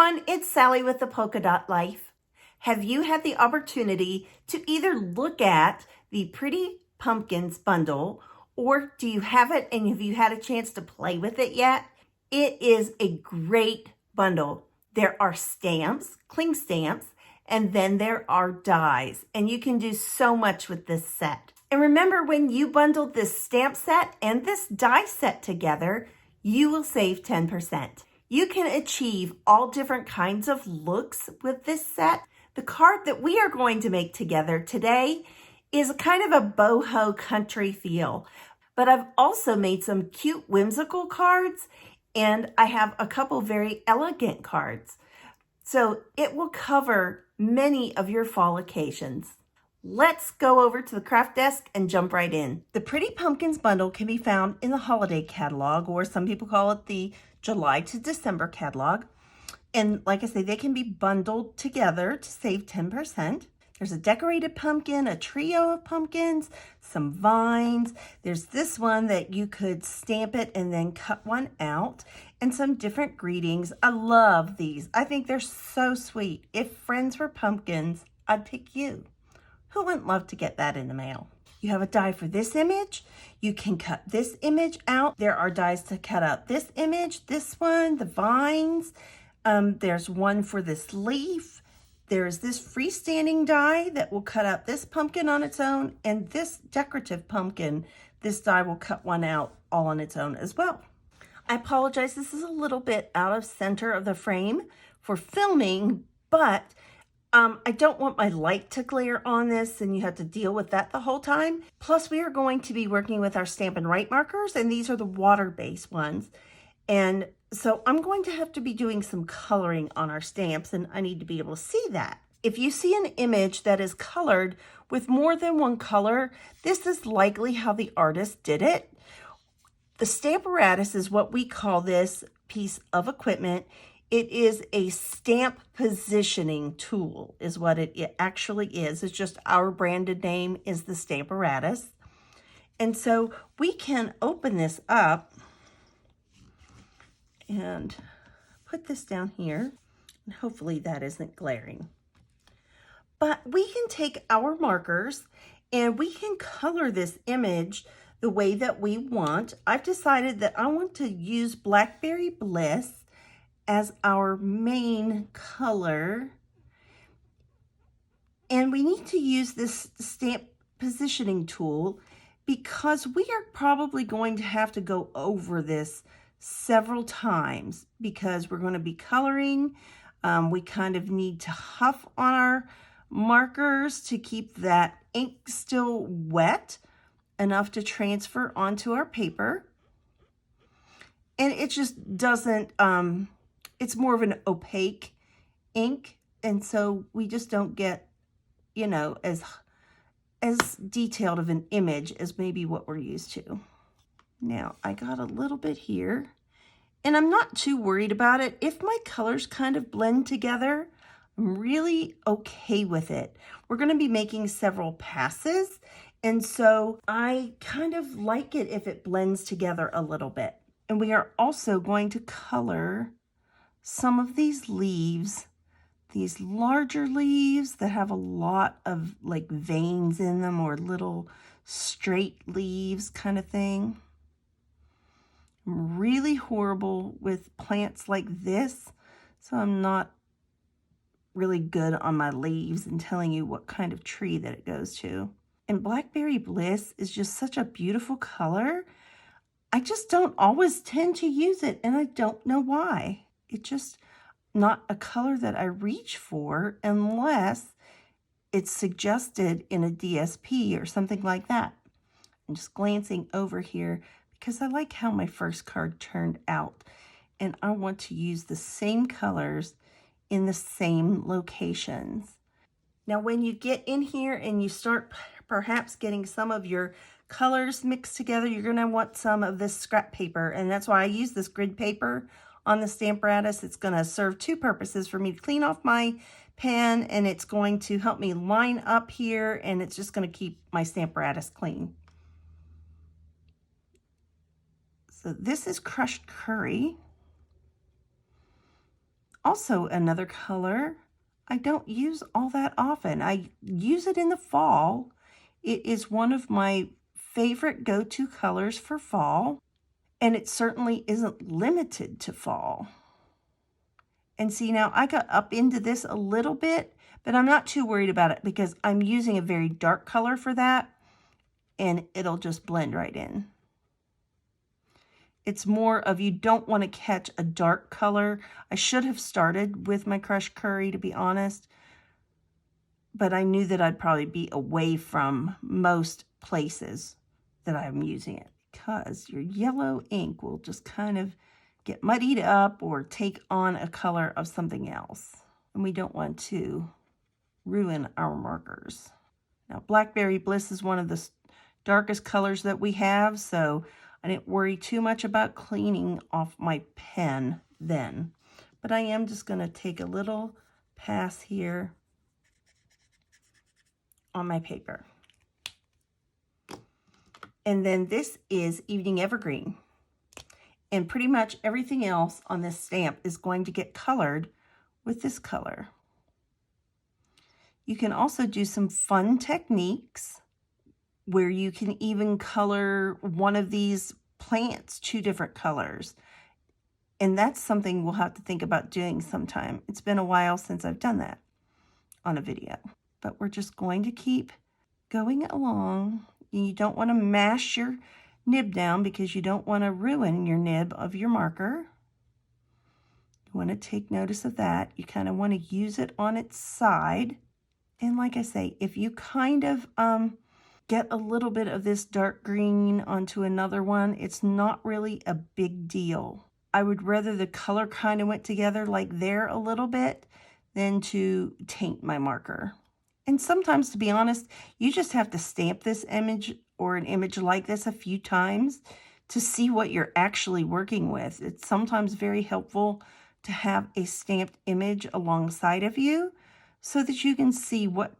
everyone, it's Sally with the Polka Dot Life. Have you had the opportunity to either look at the Pretty Pumpkins bundle, or do you have it and have you had a chance to play with it yet? It is a great bundle. There are stamps, cling stamps, and then there are dies, and you can do so much with this set. And remember, when you bundle this stamp set and this die set together, you will save 10%. You can achieve all different kinds of looks with this set. The card that we are going to make together today is kind of a boho country feel, but I've also made some cute whimsical cards, and I have a couple very elegant cards. So it will cover many of your fall occasions. Let's go over to the craft desk and jump right in. The Pretty Pumpkins bundle can be found in the holiday catalog, or some people call it the July to December catalog. And like I say, they can be bundled together to save 10%. There's a decorated pumpkin, a trio of pumpkins, some vines. There's this one that you could stamp it and then cut one out, and some different greetings. I love these. I think they're so sweet. If friends were pumpkins, I'd pick you. Who wouldn't love to get that in the mail? You have a die for this image. You can cut this image out. There are dies to cut out this image, this one, the vines. There's one for this leaf. There's this freestanding die that will cut out this pumpkin on its own, and this decorative pumpkin, this die will cut one out all on its own as well. I apologize, this is a little bit out of center of the frame for filming, but I don't want my light to glare on this and you have to deal with that the whole time. Plus, we are going to be working with our Stampin Write markers, and these are the water-based ones. And so I'm going to have to be doing some coloring on our stamps, and I need to be able to see that. If you see an image that is colored with more than one color, this is likely how the artist did it. The Stamparatus is what we call this piece of equipment. It is a stamp positioning tool is what it actually is. It's just our branded name is the Stamparatus. And so we can open this up and put this down here. And hopefully that isn't glaring. But we can take our markers and we can color this image the way that we want. I've decided that I want to use Blackberry Bliss as our main color, and we need to use this stamp positioning tool because we are probably going to have to go over this several times because we're going to be coloring. We kind of need to huff on our markers to keep that ink still wet enough to transfer onto our paper, and it just doesn't it's more of an opaque ink, and so we just don't get, you know, as detailed of an image as maybe what we're used to. Now, I got a little bit here, and I'm not too worried about it. If my colors kind of blend together, I'm really okay with it. We're going to be making several passes, and so I kind of like it if it blends together a little bit. And we are also going to color some of these leaves, these larger leaves that have a lot of like veins in them, or little straight leaves kind of thing. I'm really horrible with plants like this, so I'm not really good on my leaves and telling you what kind of tree that it goes to. And Blackberry Bliss is just such a beautiful color. I just don't always tend to use it, and I don't know why. It's just not a color that I reach for unless it's suggested in a DSP or something like that. I'm just glancing over here because I like how my first card turned out, and I want to use the same colors in the same locations. Now, when you get in here and you start perhaps getting some of your colors mixed together, you're going to want some of this scrap paper, and that's why I use this grid paper on the Stamparatus. It's going to serve two purposes: for me to clean off my pen, and it's going to help me line up here, and it's just going to keep my Stamparatus clean. So this is crushed curry. Also, another color I don't use all that often. I use it in the fall. It is one of my favorite go-to colors for fall, and it certainly isn't limited to fall. And see, now I got up into this a little bit, but I'm not too worried about it because I'm using a very dark color for that, and it'll just blend right in. It's more of you don't want to catch a dark color. I should have started with my crushed curry, to be honest, but I knew that I'd probably be away from most places that I'm using it because your yellow ink will just kind of get muddied up or take on a color of something else. And we don't want to ruin our markers. Now, Blackberry Bliss is one of the darkest colors that we have, so I didn't worry too much about cleaning off my pen then. But I am just going to take a little pass here on my paper. And then this is Evening Evergreen. And pretty much everything else on this stamp is going to get colored with this color. You can also do some fun techniques where you can even color one of these plants 2 different colors. And that's something we'll have to think about doing sometime. It's been a while since I've done that on a video. But we're just going to keep going along. You don't want to mash your nib down because you don't want to ruin your nib of your marker. You want to take notice of that. You kind of want to use it on its side. And like I say, if you kind of get a little bit of this dark green onto another one, it's not really a big deal. I would rather the color kind of went together like there a little bit than to taint my marker. And sometimes, to be honest, you just have to stamp this image or an image like this a few times to see what you're actually working with. It's sometimes very helpful to have a stamped image alongside of you so that you can see what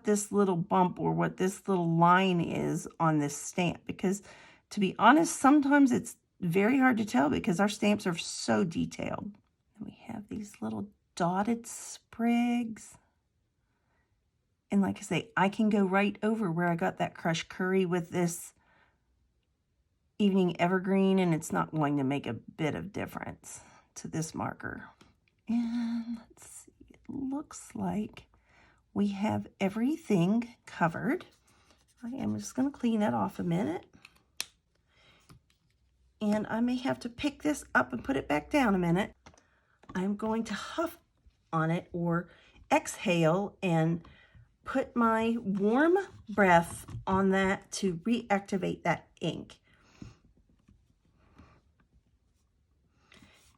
this little bump or what this little line is on this stamp. Because to be honest, sometimes it's very hard to tell because our stamps are so detailed. And we have these little dotted sprigs. And like I say, I can go right over where I got that crushed curry with this Evening Evergreen, and it's not going to make a bit of difference to this marker. And let's see, it looks like we have everything covered. I am just going to clean that off a minute. And I may have to pick this up and put it back down a minute. I'm going to huff on it or exhale and put my warm breath on that to reactivate that ink.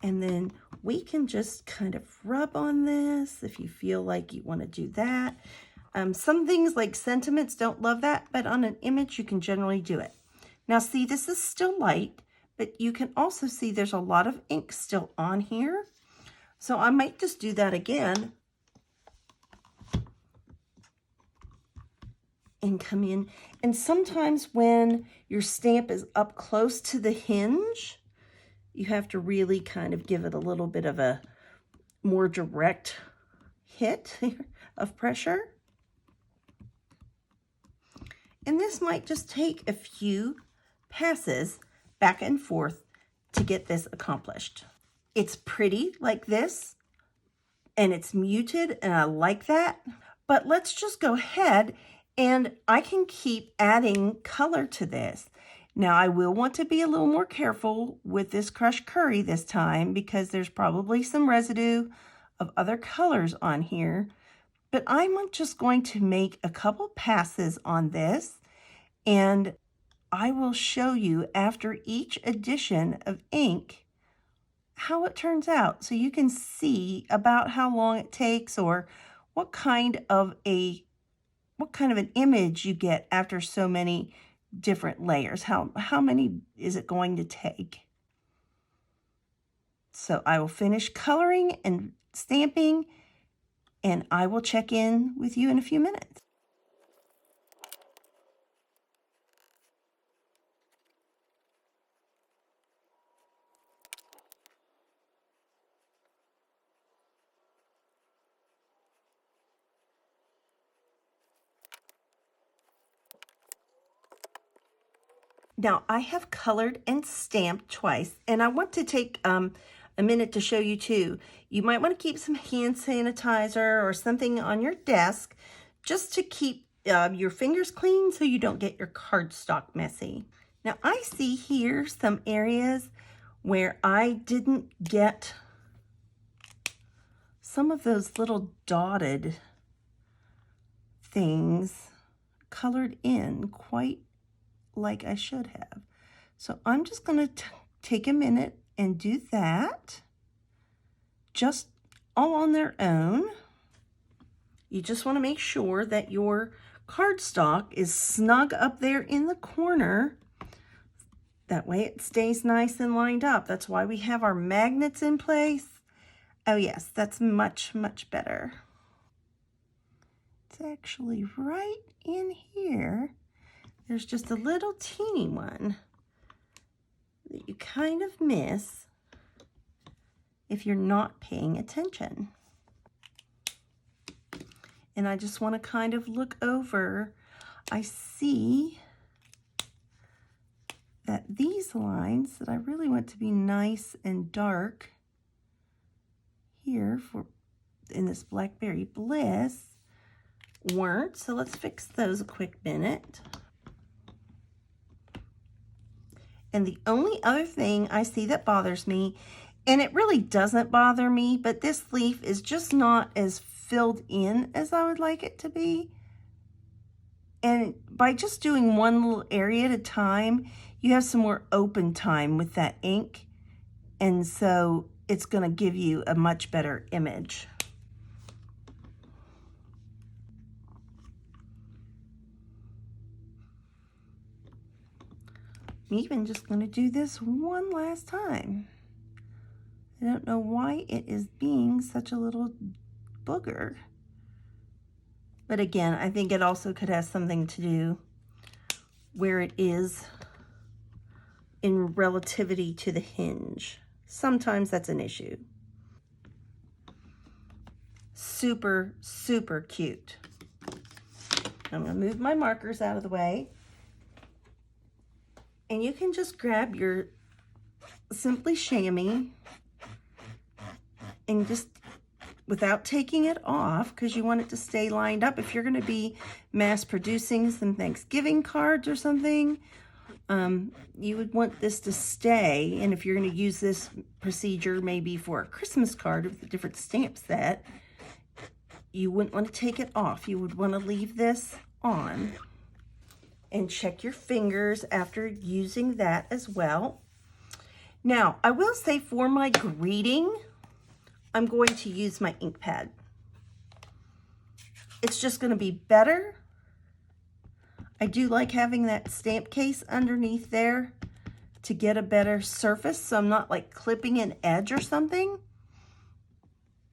And then we can just kind of rub on this if you feel like you want to do that. Some things like sentiments don't love that, but on an image you can generally do it. Now see, this is still light, but you can also see there's a lot of ink still on here. So I might just do that again and come in. And sometimes when your stamp is up close to the hinge, you have to really kind of give it a little bit of a more direct hit of pressure. And this might just take a few passes back and forth to get this accomplished. It's pretty like this, and it's muted, and I like that. But let's just go ahead and I can keep adding color to this. Now, I will want to be a little more careful with this crushed curry this time because there's probably some residue of other colors on here. But I'm just going to make a couple passes on this, and I will show you after each addition of ink how it turns out so you can see about how long it takes or what kind of an image you get after so many different layers. How many is it going to take? So I will finish coloring and stamping, and I will check in with you in a few minutes. Now, I have colored and stamped twice, and I want to take a minute to show you too. You might want to keep some hand sanitizer or something on your desk just to keep your fingers clean so you don't get your cardstock messy. Now, I see here some areas where I didn't get some of those little dotted things colored in quite like I should have. So I'm just going to take a minute and do that, just all on their own. You just want to make sure that your cardstock is snug up there in the corner. That way it stays nice and lined up. That's why we have our magnets in place. Oh yes, that's much, much better. It's actually right in here. There's just a little teeny one that you kind of miss if you're not paying attention. And I just want to kind of look over. I see that these lines that I really want to be nice and dark here in this Blackberry Bliss weren't. So let's fix those a quick minute. And the only other thing I see that bothers me, and it really doesn't bother me, but this leaf is just not as filled in as I would like it to be. And by just doing one little area at a time, you have some more open time with that ink. And so it's going to give you a much better image. I'm even just going to do this one last time. I don't know why it is being such a little booger. But again, I think it also could have something to do where it is in relativity to the hinge. Sometimes that's an issue. Super, super cute. I'm going to move my markers out of the way. And you can just grab your Simply Chamois and just, without taking it off, because you want it to stay lined up. If you're going to be mass producing some Thanksgiving cards or something, you would want this to stay. And if you're going to use this procedure maybe for a Christmas card with a different stamp set, you wouldn't want to take it off. You would want to leave this on. And check your fingers after using that as well. Now, I will say for my greeting, I'm going to use my ink pad. It's just going to be better. I do like having that stamp case underneath there to get a better surface, so I'm not like clipping an edge or something.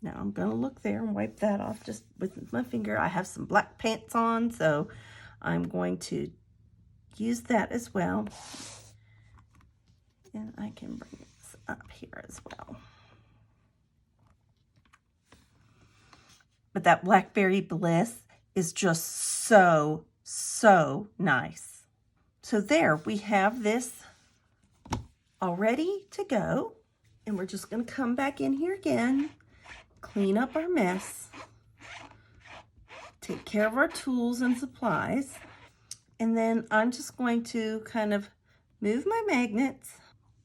Now I'm going to look there and wipe that off just with my finger. I have some black pants on, so I'm going to use that as well. And I can bring this up here as well. But that Blackberry Bliss is just so, so nice. So there, we have this all ready to go. And we're just going to come back in here again, clean up our mess, take care of our tools and supplies. And then I'm just going to kind of move my magnets.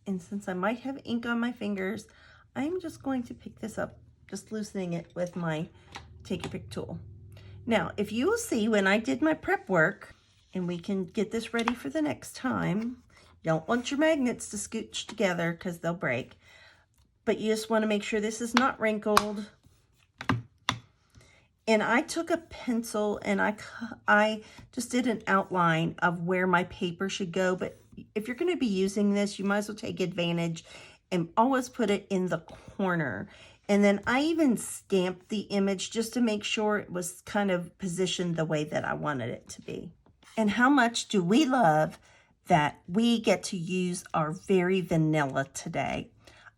And since I might have ink on my fingers, I'm just going to pick this up, just loosening it with my Take Your Pick tool. Now, if you will see when I did my prep work, and we can get this ready for the next time, you don't want your magnets to scooch together because they'll break. But you just want to make sure this is not wrinkled. And I took a pencil and I just did an outline of where my paper should go. But if you're going to be using this, you might as well take advantage and always put it in the corner. And then I even stamped the image just to make sure it was kind of positioned the way that I wanted it to be. And how much do we love that we get to use our very vanilla today?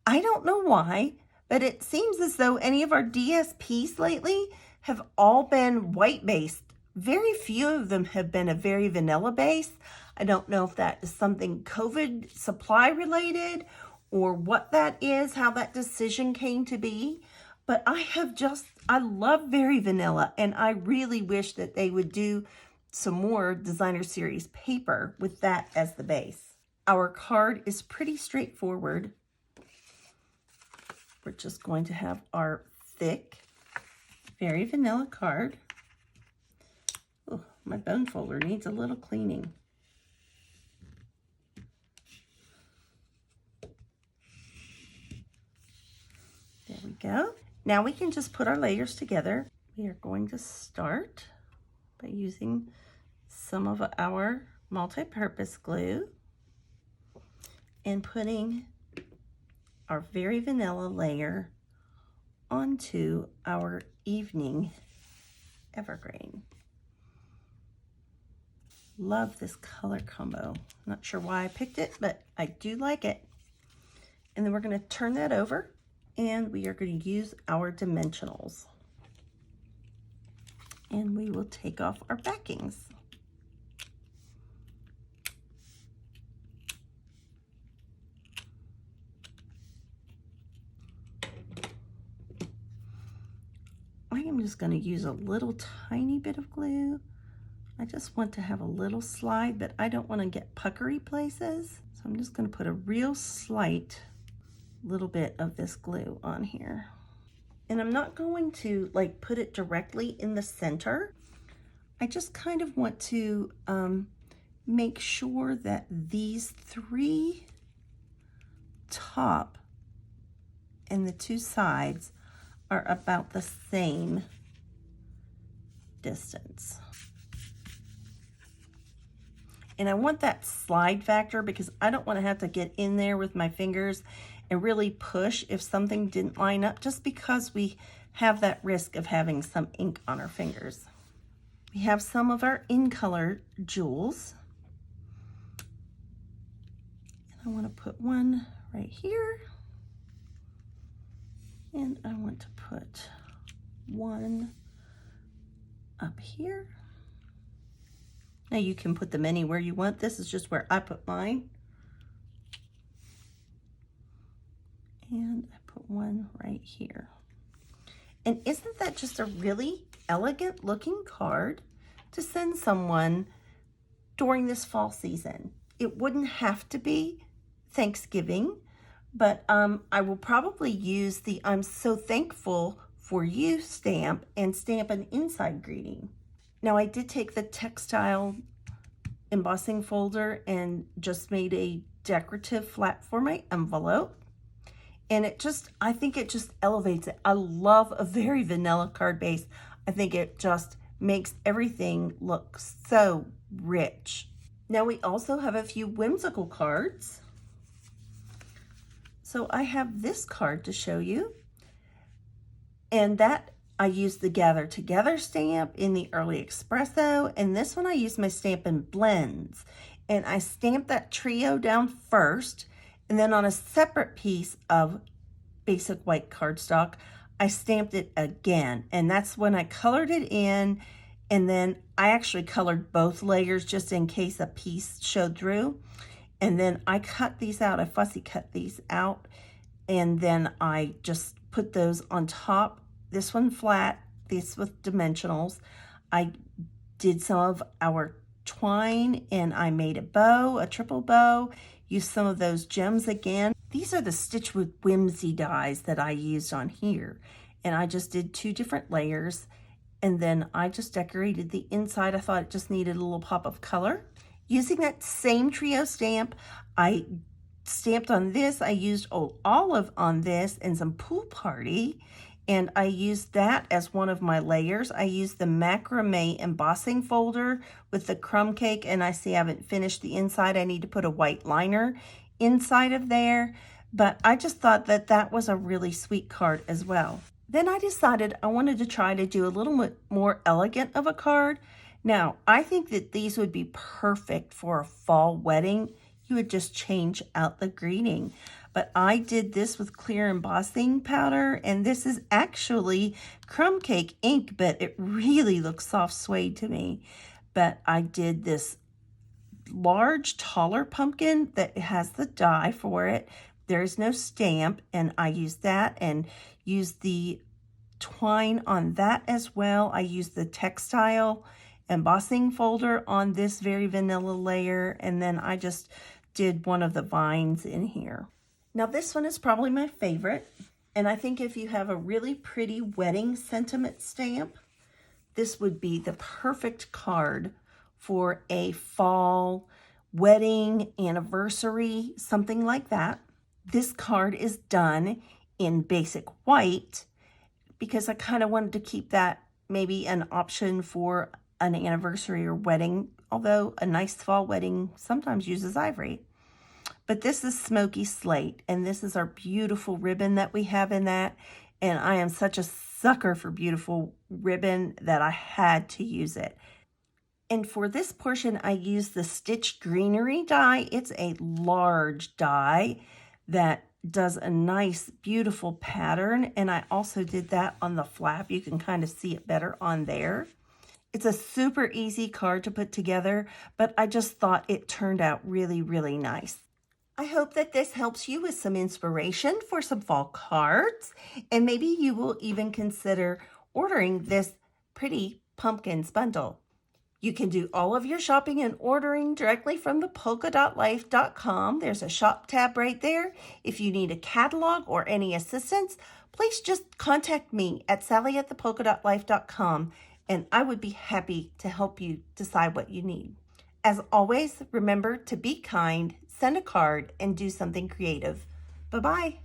I don't know why, but it seems as though any of our DSPs lately have all been white based. Very few of them have been a very vanilla base. I don't know if that is something COVID supply related or what that is, how that decision came to be. But I love Very Vanilla, and I really wish that they would do some more designer series paper with that as the base. Our card is pretty straightforward. We're just going to have our thick Very Vanilla card. Oh, my bone folder needs a little cleaning. There we go. Now we can just put our layers together. We are going to start by using some of our multi-purpose glue and putting our Very Vanilla layer onto our evening evergreen. Love this color combo. Not sure why I picked it, but I do like it. And then we're going to turn that over, and we are going to use our dimensionals. And we will take off our backings. I am just going to use a little tiny bit of glue. I just want to have a little slide, but I don't want to get puckery places. So I'm just going to put a real slight little bit of this glue on here. And I'm not going to like put it directly in the center. I just kind of want to make sure that these three top and the two sides are about the same distance. And I want that slide factor because I don't want to have to get in there with my fingers and really push if something didn't line up, just because we have that risk of having some ink on our fingers. We have some of our in color jewels. And I want to put one right here. And I want to put one up here. Now you can put them anywhere you want. This is just where I put mine. And I put one right here. And isn't that just a really elegant looking card to send someone during this fall season? It wouldn't have to be Thanksgiving, but I will probably use the I'm so thankful for you stamp and stamp an inside greeting. Now I did take the textile embossing folder and just made a decorative flap for my envelope. And I think it just elevates it. I love a Very Vanilla card base. I think it just makes everything look so rich. Now we also have a few whimsical cards. So I have this card to show you. And that I used the Gather Together stamp in the Early Espresso. And this one I used my Stampin' Blends. And I stamped that trio down first. And then on a separate piece of basic white cardstock, I stamped it again. And that's when I colored it in. And then I actually colored both layers just in case a piece showed through. And then I cut these out. I fussy cut these out. And then I just put those on top. This one flat, this with dimensionals. I did some of our twine and I made a bow, a triple bow. Used some of those gems again. These are the Stitch with Whimsy dies that I used on here. And I just did 2 different layers. And then I just decorated the inside. I thought it just needed a little pop of color. Using that same trio stamp, I stamped on this. I used Old Olive on this and some Pool Party. And I used that as one of my layers. I used the macrame embossing folder with the crumb cake, and I see I haven't finished the inside. I need to put a white liner inside of there, but I just thought that that was a really sweet card as well. Then I decided I wanted to try to do a little bit more elegant of a card. Now, I think that these would be perfect for a fall wedding. You would just change out the greeting. But I did this with clear embossing powder, and this is actually crumb cake ink, but it really looks soft suede to me. But I did this large, taller pumpkin that has the die for it. There is no stamp, and I used that and used the twine on that as well. I used the textile embossing folder on this very vanilla layer, and then I just did one of the vines in here. Now this one is probably my favorite, and I think if you have a really pretty wedding sentiment stamp, this would be the perfect card for a fall wedding, anniversary, something like that. This card is done in basic white because I kind of wanted to keep that maybe an option for an anniversary or wedding, although a nice fall wedding sometimes uses ivory. But this is Smoky Slate, and this is our beautiful ribbon that we have in that. And I am such a sucker for beautiful ribbon that I had to use it. And for this portion, I used the Stitch Greenery die. It's a large die that does a nice, beautiful pattern. And I also did that on the flap. You can kind of see it better on there. It's a super easy card to put together, but I just thought it turned out really, really nice. I hope that this helps you with some inspiration for some fall cards, and maybe you will even consider ordering this pretty pumpkins bundle. You can do all of your shopping and ordering directly from the polkadotlife.com. There's a shop tab right there. If you need a catalog or any assistance, please just contact me at sally@thepolkadotlife.com, and I would be happy to help you decide what you need. As always, remember to be kind, send a card, and do something creative. Bye-bye.